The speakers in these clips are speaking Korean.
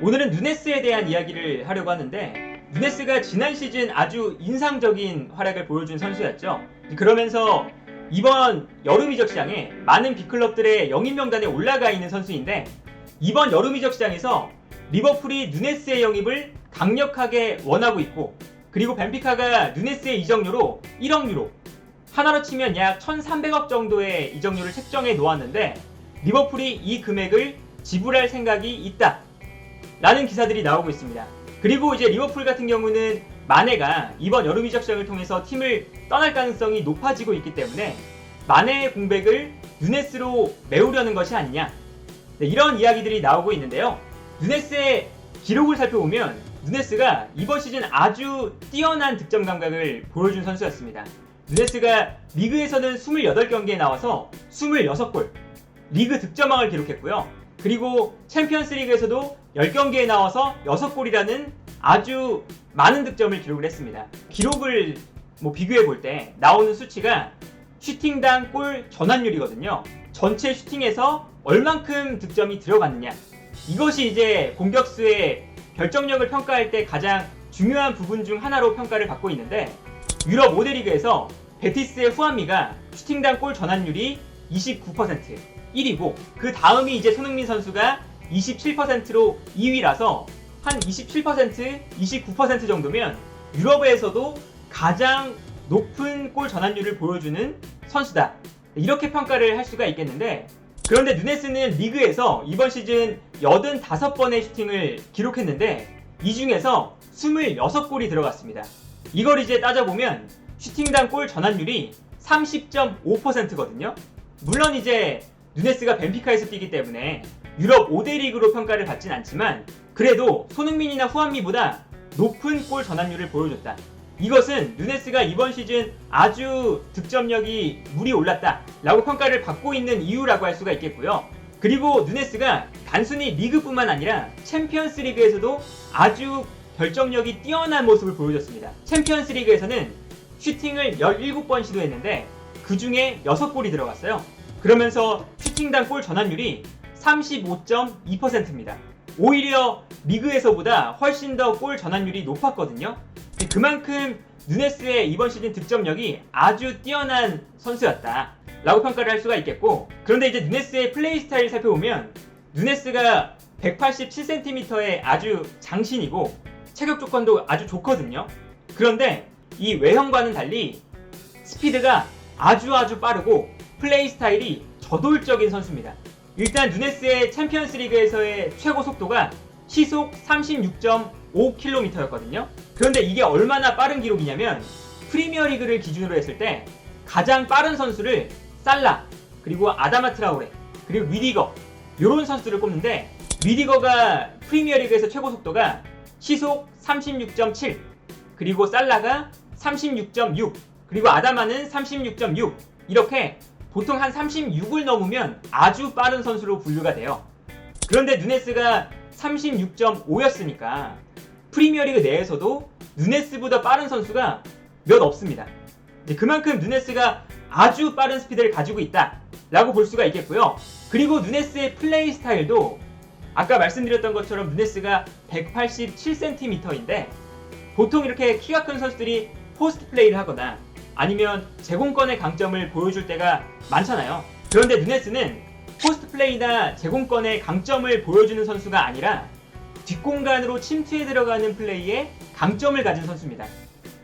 오늘은 누네스에 대한 이야기를 하려고 하는데, 누네스가 지난 시즌 아주 인상적인 활약을 보여준 선수였죠. 그러면서 이번 여름 이적 시장에 많은 빅클럽들의 영입 명단에 올라가 있는 선수인데, 이번 여름 이적 시장에서 리버풀이 누네스의 영입을 강력하게 원하고 있고, 그리고 벤피카가 누네스의 이적료로 1억 유로, 하나로 치면 약 1,300억 정도의 이적료를 책정해 놓았는데, 리버풀이 이 금액을 지불할 생각이 있다 라는 기사들이 나오고 있습니다. 그리고 이제 리버풀 같은 경우는 마네가 이번 여름 이적 시장을 통해서 팀을 떠날 가능성이 높아지고 있기 때문에 마네의 공백을 누네스로 메우려는 것이 아니냐, 이런 이야기들이 나오고 있는데요. 누네스의 기록을 살펴보면 누네스가 이번 시즌 아주 뛰어난 득점 감각을 보여준 선수였습니다. 누네스가 리그에서는 28경기에 나와서 26골, 리그 득점왕을 기록했고요. 그리고 챔피언스 리그에서도 10경기에 나와서 6골이라는 아주 많은 득점을 기록을 했습니다. 기록을 비교해 볼 때 나오는 수치가 슈팅당 골 전환율이거든요. 전체 슈팅에서 얼만큼 득점이 들어갔느냐, 이것이 이제 공격수의 결정력을 평가할 때 가장 중요한 부분 중 하나로 평가를 받고 있는데, 유럽 5대 리그에서 베티스의 후안미가 슈팅당 골 전환율이 29%, 1위고, 그 다음이 이제 손흥민 선수가 27%로 2위라서 한 27%, 29% 정도면 유럽에서도 가장 높은 골 전환율을 보여주는 선수다, 이렇게 평가를 할 수가 있겠는데, 그런데 누네스는 리그에서 이번 시즌 85번의 슈팅을 기록했는데 이 중에서 26골이 들어갔습니다. 이걸 이제 따져보면 슈팅당 골 전환율이 30.5%거든요. 물론 이제 누네스가 벤피카에서 뛰기 때문에 유럽 5대 리그로 평가를 받진 않지만, 그래도 손흥민이나 후안미보다 높은 골 전환율을 보여줬다. 이것은 누네스가 이번 시즌 아주 득점력이 물이 올랐다 라고 평가를 받고 있는 이유라고 할 수가 있겠고요. 그리고 누네스가 단순히 리그뿐만 아니라 챔피언스 리그에서도 아주 결정력이 뛰어난 모습을 보여줬습니다. 챔피언스 리그에서는 슈팅을 17번 시도했는데 그 중에 6골이 들어갔어요. 그러면서 슈팅당 골 전환율이 35.2%입니다. 오히려 리그에서보다 훨씬 더 골 전환율이 높았거든요. 그만큼 누네스의 이번 시즌 득점력이 아주 뛰어난 선수였다 라고 평가를 할 수가 있겠고, 그런데 이제 누네스의 플레이 스타일을 살펴보면 누네스가 187cm의 아주 장신이고 체격 조건도 아주 좋거든요. 그런데 이 외형과는 달리 스피드가 아주 빠르고 플레이 스타일이 저돌적인 선수입니다. 일단 누네스의 챔피언스 리그에서의 최고 속도가 시속 36.5km였거든요. 그런데 이게 얼마나 빠른 기록이냐면, 프리미어리그를 기준으로 했을 때 가장 빠른 선수를 살라, 그리고 아다마 트라오레, 그리고 위디거, 이런 선수를 꼽는데, 위디거가 프리미어리그에서 최고 속도가 시속 36.7, 그리고 살라가 36.6, 그리고 아다마는 36.6, 이렇게 보통 한 36을 넘으면 아주 빠른 선수로 분류가 돼요. 그런데 누네스가 36.5였으니까 프리미어리그 내에서도 누네스보다 빠른 선수가 몇 없습니다. 그만큼 누네스가 아주 빠른 스피드를 가지고 있다 라고 볼 수가 있겠고요. 그리고 누네스의 플레이 스타일도 아까 말씀드렸던 것처럼 누네스가 187cm인데 보통 이렇게 키가 큰 선수들이 포스트 플레이를 하거나 아니면 제공권의 강점을 보여줄 때가 많잖아요. 그런데 누네스는 포스트 플레이나 제공권의 강점을 보여주는 선수가 아니라 뒷공간으로 침투해 들어가는 플레이에 강점을 가진 선수입니다.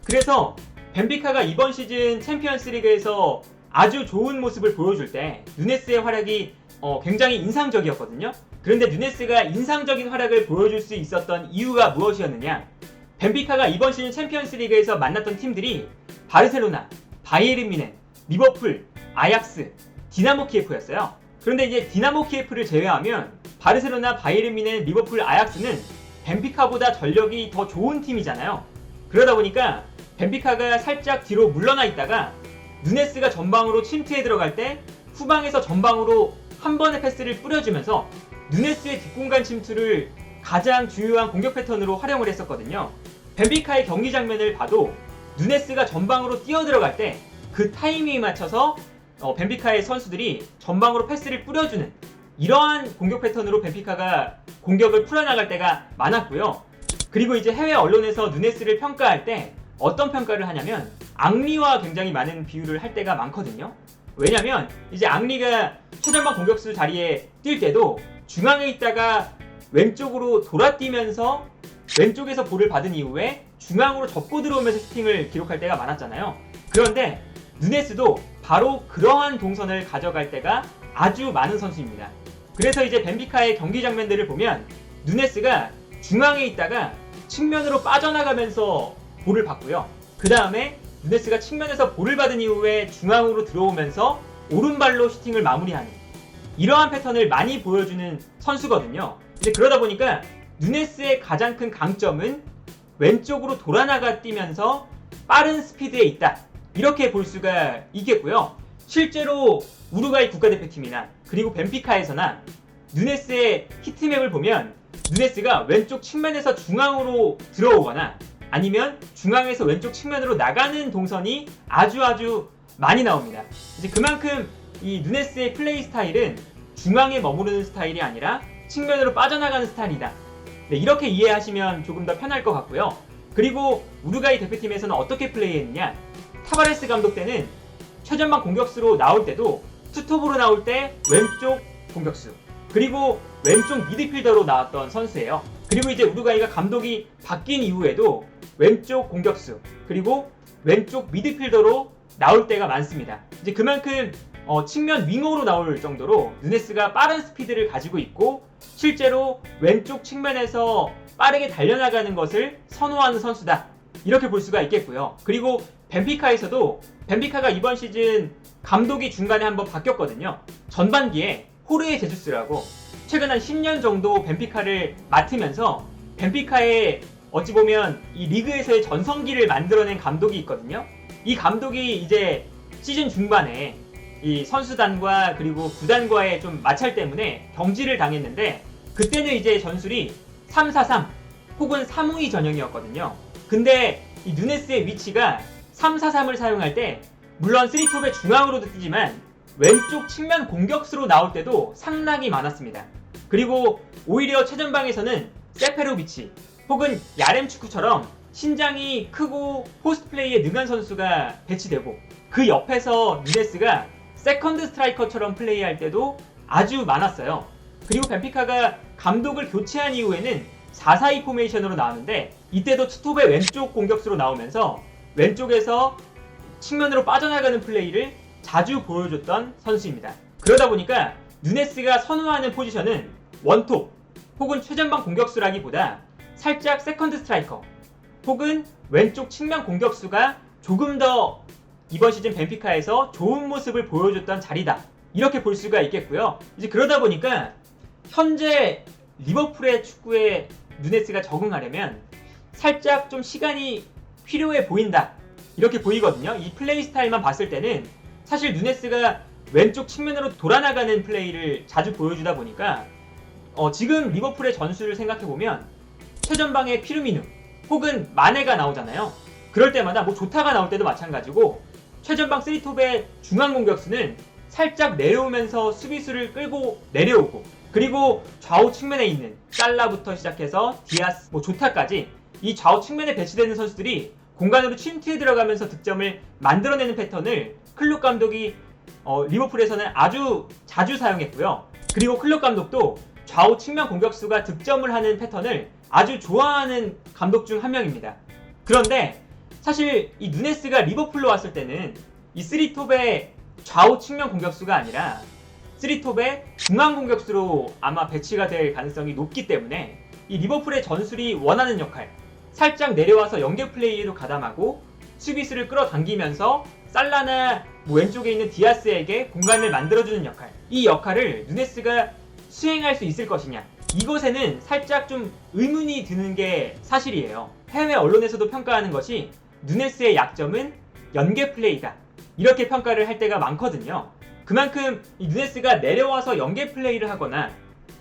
그래서 벤피카가 이번 시즌 챔피언스 리그에서 아주 좋은 모습을 보여줄 때 누네스의 활약이 굉장히 인상적이었거든요. 그런데 누네스가 인상적인 활약을 보여줄 수 있었던 이유가 무엇이었느냐? 벤피카가 이번 시즌 챔피언스 리그에서 만났던 팀들이 바르셀로나, 바이에른 뮌헨, 리버풀, 아약스, 디나모 키예프였어요. 그런데 이제 디나모 키예프를 제외하면 바르셀로나, 바이에른 뮌헨, 리버풀, 아약스는 벤피카보다 전력이 더 좋은 팀이잖아요. 그러다 보니까 벤피카가 살짝 뒤로 물러나 있다가 누네스가 전방으로 침투해 들어갈 때 후방에서 전방으로 한 번의 패스를 뿌려주면서 누네스의 뒷공간 침투를 가장 중요한 공격 패턴으로 활용을 했었거든요. 벤피카의 경기 장면을 봐도 누네스가 전방으로 뛰어 들어갈 때 그 타이밍에 맞춰서 벤피카의 선수들이 전방으로 패스를 뿌려주는 이러한 공격 패턴으로 벤피카가 공격을 풀어나갈 때가 많았고요. 그리고 이제 해외 언론에서 누네스를 평가할 때 어떤 평가를 하냐면 앙리와 굉장히 많은 비유를 할 때가 많거든요. 왜냐면 이제 앙리가 최전방 공격수 자리에 뛸 때도 중앙에 있다가 왼쪽으로 돌아뛰면서 왼쪽에서 볼을 받은 이후에 중앙으로 접고 들어오면서 슈팅을 기록할 때가 많았잖아요. 그런데 누네스도 바로 그러한 동선을 가져갈 때가 아주 많은 선수입니다. 그래서 이제 벤피카의 경기 장면들을 보면 누네스가 중앙에 있다가 측면으로 빠져나가면서 볼을 받고요. 그 다음에 누네스가 측면에서 볼을 받은 이후에 중앙으로 들어오면서 오른발로 슈팅을 마무리하는 이러한 패턴을 많이 보여주는 선수거든요. 이제 그러다 보니까 누네스의 가장 큰 강점은 왼쪽으로 돌아나가 뛰면서 빠른 스피드에 있다. 이렇게 볼 수가 있겠고요. 실제로 우루과이 국가대표팀이나 그리고 벤피카에서나 누네스의 히트맵을 보면 누네스가 왼쪽 측면에서 중앙으로 들어오거나 아니면 중앙에서 왼쪽 측면으로 나가는 동선이 아주 많이 나옵니다. 이제 그만큼 이 누네스의 플레이 스타일은 중앙에 머무르는 스타일이 아니라 측면으로 빠져나가는 스타일이다. 네, 이렇게 이해하시면 조금 더 편할 것 같고요. 그리고 우루과이 대표팀에서는 어떻게 플레이했느냐? 타바레스 감독 때는 최전방 공격수로 나올 때도 투톱으로 나올 때 왼쪽 공격수 그리고 왼쪽 미드필더로 나왔던 선수예요. 그리고 이제 우루과이가 감독이 바뀐 이후에도 왼쪽 공격수 그리고 왼쪽 미드필더로 나올 때가 많습니다. 이제 그만큼 측면 윙어로 나올 정도로 누네스가 빠른 스피드를 가지고 있고 실제로 왼쪽 측면에서 빠르게 달려나가는 것을 선호하는 선수다. 이렇게 볼 수가 있겠고요. 그리고 벤피카에서도 벤피카가 이번 시즌 감독이 중간에 한번 바뀌었거든요. 전반기에 호르헤 제주스라고 최근 한 10년 정도 벤피카를 맡으면서 벤피카의 어찌 보면 이 리그에서의 전성기를 만들어낸 감독이 있거든요. 이 감독이 이제 시즌 중반에 이 선수단과 그리고 구단과의 좀 마찰 때문에 경질을 당했는데 그때는 이제 전술이 3-4-3 혹은 3-5-2 전형이었거든요. 근데 이 누네스의 위치가 3-4-3을 사용할 때 물론 3톱의 중앙으로도 뛰지만 왼쪽 측면 공격수로 나올 때도 상당히 많았습니다. 그리고 오히려 최전방에서는 세페로비치 혹은 야렘추크처럼 신장이 크고 포스트 플레이에 능한 선수가 배치되고 그 옆에서 누네스가 세컨드 스트라이커처럼 플레이할 때도 아주 많았어요. 그리고 벤피카가 감독을 교체한 이후에는 4-4-2 포메이션으로 나왔는데 이때도 투톱의 왼쪽 공격수로 나오면서 왼쪽에서 측면으로 빠져나가는 플레이를 자주 보여줬던 선수입니다. 그러다 보니까 누네스가 선호하는 포지션은 원톱 혹은 최전방 공격수라기보다 살짝 세컨드 스트라이커 혹은 왼쪽 측면 공격수가 조금 더 이번 시즌 벤피카에서 좋은 모습을 보여줬던 자리다. 이렇게 볼 수가 있겠고요. 이제 그러다 보니까 현재 리버풀의 축구에 누네스가 적응하려면 살짝 좀 시간이 필요해 보인다. 이렇게 보이거든요. 이 플레이 스타일만 봤을 때는 사실 누네스가 왼쪽 측면으로 돌아나가는 플레이를 자주 보여주다 보니까 지금 리버풀의 전술을 생각해보면 최전방에 피르미누 혹은 마네가 나오잖아요. 그럴 때마다 뭐 조타가 나올 때도 마찬가지고 최전방 3톱의 중앙 공격수는 살짝 내려오면서 수비수를 끌고 내려오고 그리고 좌우 측면에 있는 살라부터 시작해서 디아스, 뭐 조타까지 이 좌우 측면에 배치되는 선수들이 공간으로 침투해 들어가면서 득점을 만들어내는 패턴을 클롭 감독이 리버풀에서는 아주 자주 사용했고요. 그리고 클롭 감독도 좌우 측면 공격수가 득점을 하는 패턴을 아주 좋아하는 감독 중 한 명입니다. 그런데 사실 이 누네스가 리버풀로 왔을 때는 이 3톱의 좌우 측면 공격수가 아니라 3톱의 중앙 공격수로 아마 배치가 될 가능성이 높기 때문에 이 리버풀의 전술이 원하는 역할 살짝 내려와서 연계 플레이에도 가담하고 수비수를 끌어당기면서 살라나 왼쪽에 있는 디아스에게 공간을 만들어주는 역할 이 역할을 누네스가 수행할 수 있을 것이냐 이것에는 살짝 좀 의문이 드는 게 사실이에요. 해외 언론에서도 평가하는 것이 누네스의 약점은 연계 플레이다 이렇게 평가를 할 때가 많거든요. 그만큼 이 누네스가 내려와서 연계 플레이를 하거나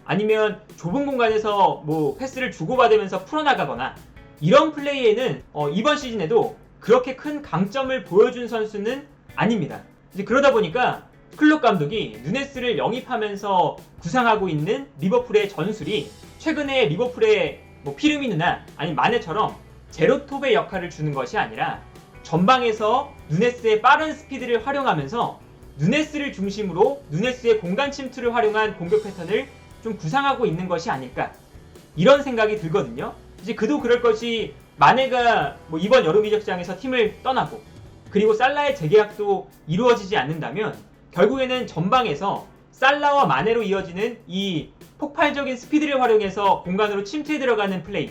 아니면 좁은 공간에서 뭐 패스를 주고받으면서 풀어나가거나 이런 플레이에는 이번 시즌에도 그렇게 큰 강점을 보여준 선수는 아닙니다. 이제 그러다 보니까 클롭 감독이 누네스를 영입하면서 구상하고 있는 리버풀의 전술이 최근에 리버풀의 피르미누나 아니 마네처럼 제로톱의 역할을 주는 것이 아니라 전방에서 누네스의 빠른 스피드를 활용하면서 누네스를 중심으로 누네스의 공간 침투를 활용한 공격 패턴을 좀 구상하고 있는 것이 아닐까, 이런 생각이 들거든요. 이제 그도 그럴 것이 마네가 이번 여름 이적 시장에서 팀을 떠나고 그리고 살라의 재계약도 이루어지지 않는다면 결국에는 전방에서 살라와 마네로 이어지는 이 폭발적인 스피드를 활용해서 공간으로 침투해 들어가는 플레이,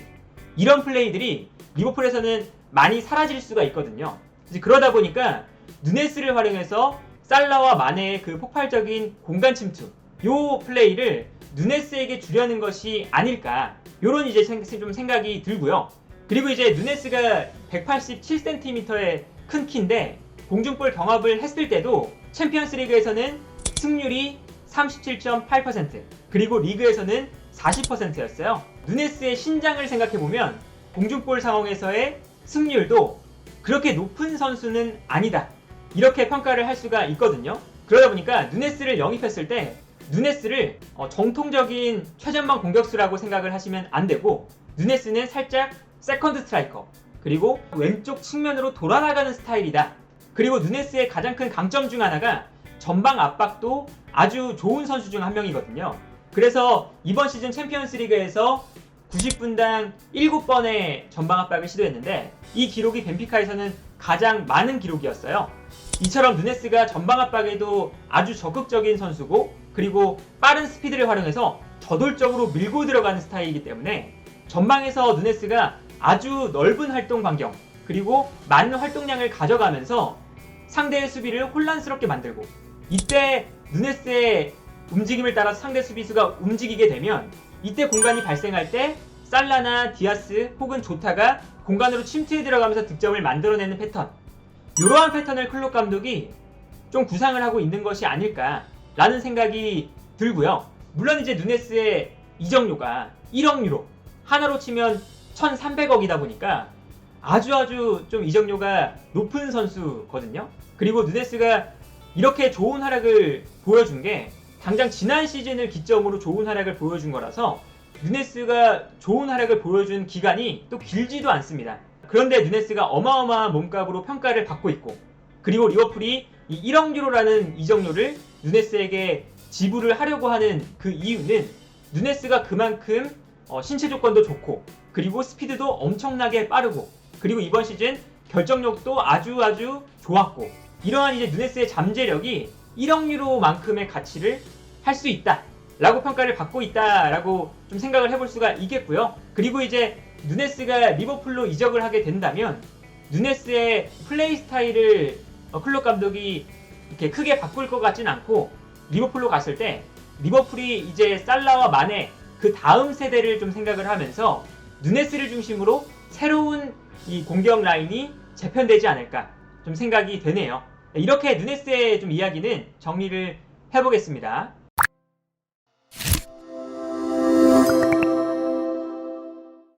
이런 플레이들이 리버풀에서는 많이 사라질 수가 있거든요. 이제 그러다 보니까 누네스를 활용해서 살라와 마네의 그 폭발적인 공간 침투, 요 플레이를 누네스에게 주려는 것이 아닐까, 요런 이제 좀 생각이 들고요. 그리고 이제 누네스가 187cm의 큰 키인데 공중볼 경합을 했을 때도 챔피언스 리그에서는 승률이 37.8%, 그리고 리그에서는 40%였어요. 누네스의 신장을 생각해보면 공중볼 상황에서의 승률도 그렇게 높은 선수는 아니다, 이렇게 평가를 할 수가 있거든요. 그러다 보니까 누네스를 영입했을 때 누네스를 정통적인 최전방 공격수라고 생각을 하시면 안 되고, 누네스는 살짝 세컨드 스트라이커, 그리고 왼쪽 측면으로 돌아나가는 스타일이다. 그리고 누네스의 가장 큰 강점 중 하나가 전방 압박도 아주 좋은 선수 중 한 명이거든요. 그래서 이번 시즌 챔피언스 리그에서 90분당 7번의 전방 압박을 시도했는데 이 기록이 벤피카에서는 가장 많은 기록이었어요. 이처럼 누네스가 전방 압박에도 아주 적극적인 선수고, 그리고 빠른 스피드를 활용해서 저돌적으로 밀고 들어가는 스타일이기 때문에 전방에서 누네스가 아주 넓은 활동 반경, 그리고 많은 활동량을 가져가면서 상대의 수비를 혼란스럽게 만들고, 이때 누네스의 움직임을 따라서 상대 수비수가 움직이게 되면 이때 공간이 발생할 때 살라나 디아스 혹은 조타가 공간으로 침투해 들어가면서 득점을 만들어내는 패턴, 이러한 패턴을 클롭 감독이 좀 구상을 하고 있는 것이 아닐까라는 생각이 들고요. 물론 이제 누네스의 이적료가 1억 유로, 하나로 치면 1,300억이다 보니까 아주 좀 이적료가 높은 선수거든요. 그리고 누네스가 이렇게 좋은 활약을 보여준 게 당장 지난 시즌을 기점으로 좋은 활약을 보여준 거라서 누네스가 좋은 활약을 보여준 기간이 또 길지도 않습니다. 그런데 누네스가 어마어마한 몸값으로 평가를 받고 있고, 그리고 리버풀이 이 1억 유로라는 이적료를 누네스에게 지불을 하려고 하는 그 이유는 누네스가 그만큼 신체 조건도 좋고, 그리고 스피드도 엄청나게 빠르고, 그리고 이번 시즌 결정력도 아주 좋았고, 이러한 이제 누네스의 잠재력이 1억 유로만큼의 가치를 할 수 있다 라고 평가를 받고 있다라고 좀 생각을 해볼 수가 있겠고요. 그리고 이제 누네스가 리버풀로 이적을 하게 된다면 누네스의 플레이 스타일을 클롭 감독이 이렇게 크게 바꿀 것 같진 않고, 리버풀로 갔을 때 리버풀이 이제 살라와 마네 그 다음 세대를 좀 생각을 하면서 누네스를 중심으로 새로운 이 공격 라인이 재편되지 않을까 좀 생각이 되네요. 이렇게 누네스의 좀 이야기는 정리를 해보겠습니다.